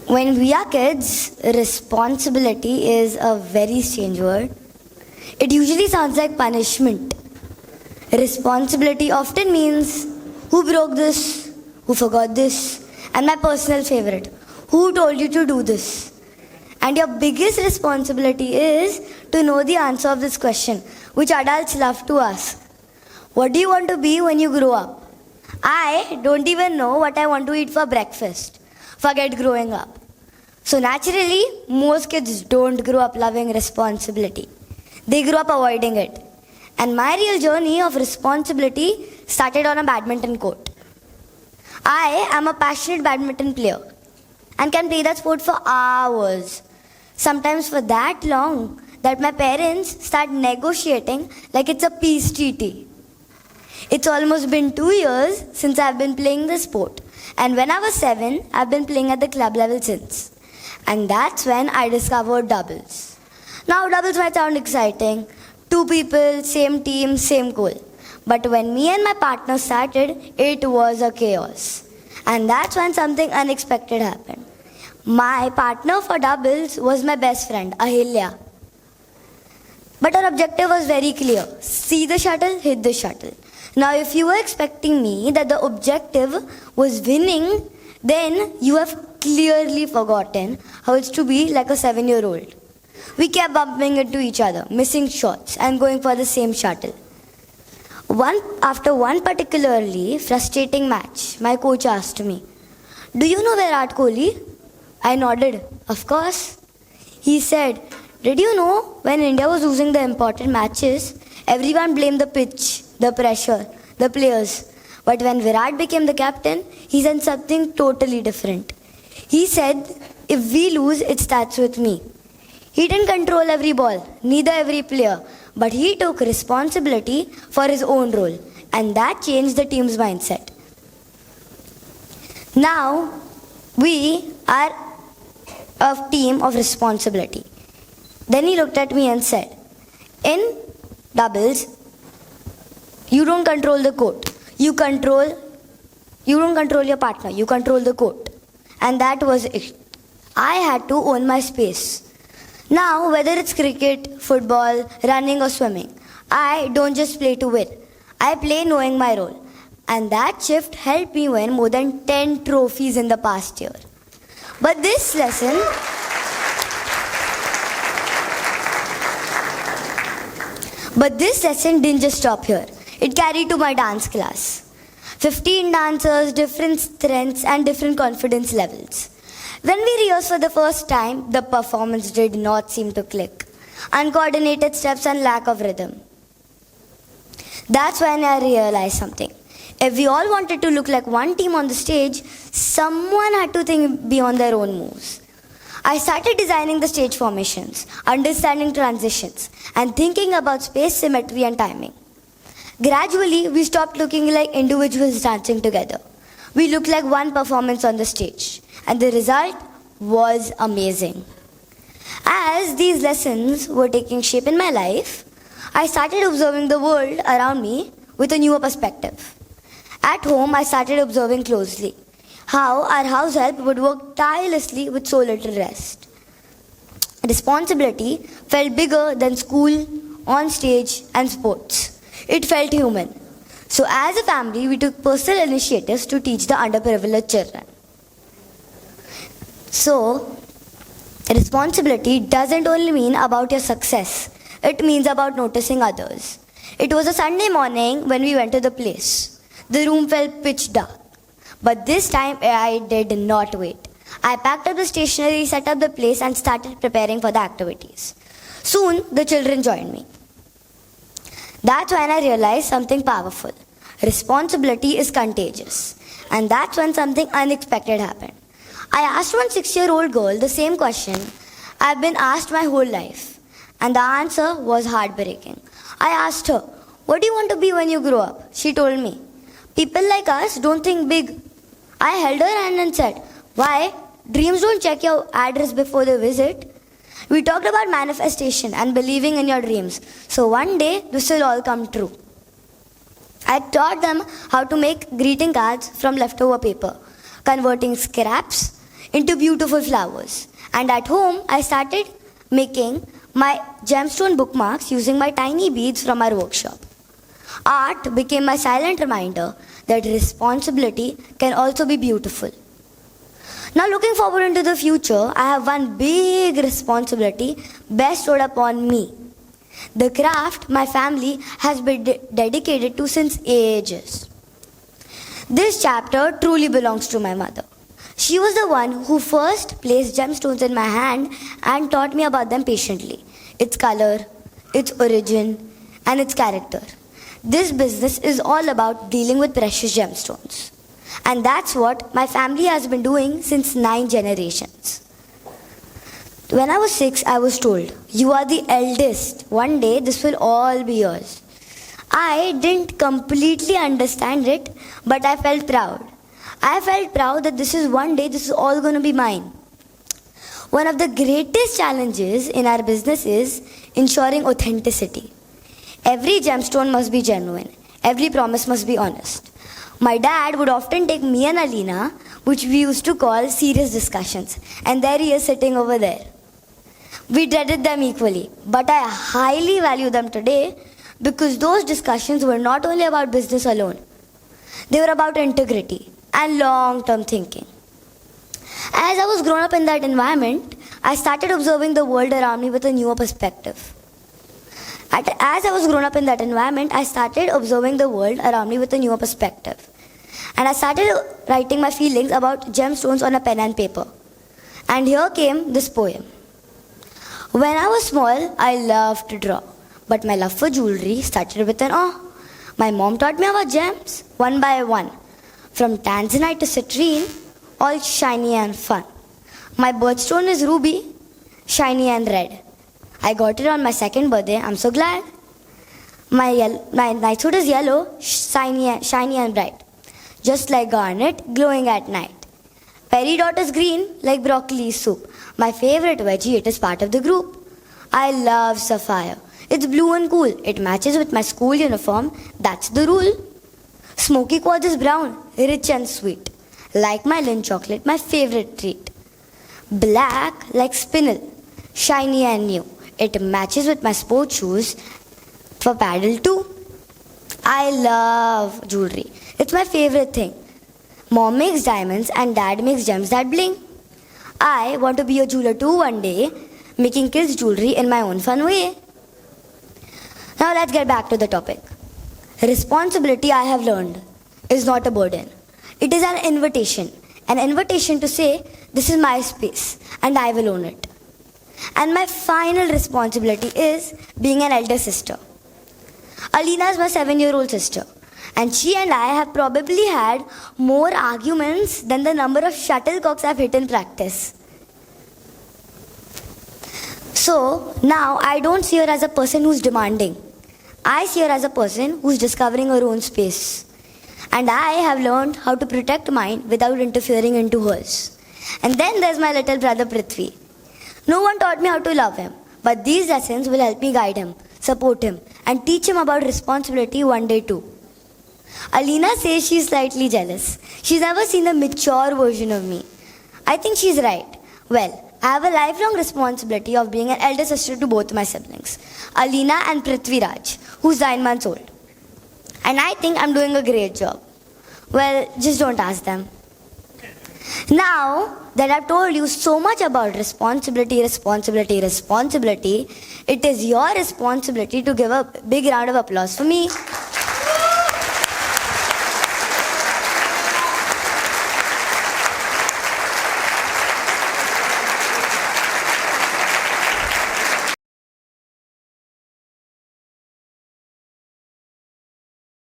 When we are kids, responsibility is a very strange word. It usually sounds like punishment. Responsibility often means who broke this, who forgot this, and my personal favorite, who told you to do this. And your biggest responsibility is to know the answer of this question, which adults love to ask. What do you want to be when you grow up? I don't even know what I want to eat for breakfast. Forget growing up. So naturally, most kids don't grow up loving responsibility. They grew up avoiding it. And my real journey of responsibility started on a badminton court. I am a passionate badminton player and can play that sport for hours. Sometimes for that long that my parents start negotiating like it's a peace treaty. It's almost been 2 years since I've been playing the sport. And when I was 7, I've been playing at the club level since. And that's when I discovered doubles. Now doubles might sound exciting. 2 people, same team, same goal. But when me and my partner started, it was a chaos. And that's when something unexpected happened. My partner for doubles was my best friend, Ahilya. But our objective was very clear. See the shuttle, hit the shuttle. Now if you were expecting me that the objective was winning, then you have clearly forgotten how it's to be like a 7-year-old. We kept bumping into each other, missing shots and going for the same shuttle. After one particularly frustrating match, my coach asked me, "Do you know Virat Kohli?" I nodded, "Of course." He said, "Did you know when India was losing the important matches, everyone blamed the pitch, the pressure, the players. But when Virat became the captain, he said something totally different. He said, if we lose, it starts with me." He didn't control every ball, neither every player, but he took responsibility for his own role, and that changed the team's mindset. Now, we are a team of responsibility. Then he looked at me and said, in doubles, you don't control the court. You don't control your partner. You control the court. And that was it. I had to own my space. Now, whether it's cricket, football, running or swimming, I don't just play to win. I play knowing my role. And that shift helped me win more than 10 trophies in the past year. But this lesson didn't just stop here. It carried to my dance class. 15 dancers, different strengths and different confidence levels. When we rehearsed for the first time, the performance did not seem to click. Uncoordinated steps and lack of rhythm. That's when I realized something. If we all wanted to look like one team on the stage, someone had to think beyond their own moves. I started designing the stage formations, understanding transitions, and thinking about space, symmetry, and timing. Gradually, we stopped looking like individuals dancing together. We looked like one performance on the stage, and the result was amazing. As these lessons were taking shape in my life, I started observing the world around me with a newer perspective. At home, I started observing closely how our house help would work tirelessly with so little rest. Responsibility felt bigger than school, on stage, and sports. It felt human. So as a family, we took personal initiatives to teach the underprivileged children. So, responsibility doesn't only mean about your success. It means about noticing others. It was a Sunday morning when we went to the place. The room felt pitch dark. But this time, I did not wait. I packed up the stationery, set up the place, and started preparing for the activities. Soon, the children joined me. That's when I realized something powerful. Responsibility is contagious. And that's when something unexpected happened. I asked one 6-year-old girl the same question I've been asked my whole life. And the answer was heartbreaking. I asked her, "What do you want to be when you grow up?" She told me, "People like us don't think big." I held her hand and said, "Why? Dreams don't check your address before they visit." We talked about manifestation and believing in your dreams. So one day, this will all come true. I taught them how to make greeting cards from leftover paper, converting scraps into beautiful flowers. And at home, I started making my gemstone bookmarks using my tiny beads from our workshop. Art became my silent reminder that responsibility can also be beautiful. Now, looking forward into the future, I have one big responsibility bestowed upon me. The craft my family has been dedicated to since ages. This chapter truly belongs to my mother. She was the one who first placed gemstones in my hand and taught me about them patiently. Its color, its origin, and its character. This business is all about dealing with precious gemstones. And that's what my family has been doing since 9 generations. When I was 6, I was told, "You are the eldest. One day this will all be yours." I didn't completely understand it, but I felt proud. I felt proud that this is all going to be mine. One of the greatest challenges in our business is ensuring authenticity. Every gemstone must be genuine. Every promise must be honest. My dad would often take me and Alina, which we used to call serious discussions, and there he is sitting over there. We dreaded them equally, but I highly value them today because those discussions were not only about business alone, they were about integrity and long-term thinking. As I was grown up in that environment, I started observing the world around me with a newer perspective. As I was grown up in that environment, I started observing the world around me with a newer perspective. And I started writing my feelings about gemstones on a pen and paper. And here came this poem. When I was small, I loved to draw. But my love for jewelry started with an awe. My mom taught me about gems, one by one. From tanzanite to citrine, all shiny and fun. My birthstone is ruby, shiny and red. I got it on my 2nd birthday, I'm so glad. My knighthood is yellow, shiny and bright. Just like garnet, glowing at night. Peridot is green, like broccoli soup. My favorite veggie, it is part of the group. I love sapphire. It's blue and cool. It matches with my school uniform. That's the rule. Smoky quartz is brown, rich and sweet. Like my Lindt chocolate, my favorite treat. Black, like spinel, shiny and new. It matches with my sports shoes for paddle too. I love jewelry. It's my favorite thing. Mom makes diamonds and dad makes gems that bling. I want to be a jeweler too one day, making kids jewelry in my own fun way. Now let's get back to the topic. Responsibility, I have learned, is not a burden. It is an invitation to say, this is my space and I will own it. And my final responsibility is being an elder sister. Alina is my 7-year-old sister. And she and I have probably had more arguments than the number of shuttlecocks I've hit in practice. So now I don't see her as a person who's demanding. I see her as a person who's discovering her own space. And I have learned how to protect mine without interfering into hers. And then there's my little brother Prithvi. No one taught me how to love him, but these lessons will help me guide him, support him, and teach him about responsibility one day too. Alina says she's slightly jealous. She's never seen a mature version of me. I think she's right. Well, I have a lifelong responsibility of being an elder sister to both my siblings, Alina and Prithvi Raj, who's 9 months old. And I think I'm doing a great job. Well, just don't ask them. Now that I've told you so much about responsibility, it is your responsibility to give a big round of applause for me.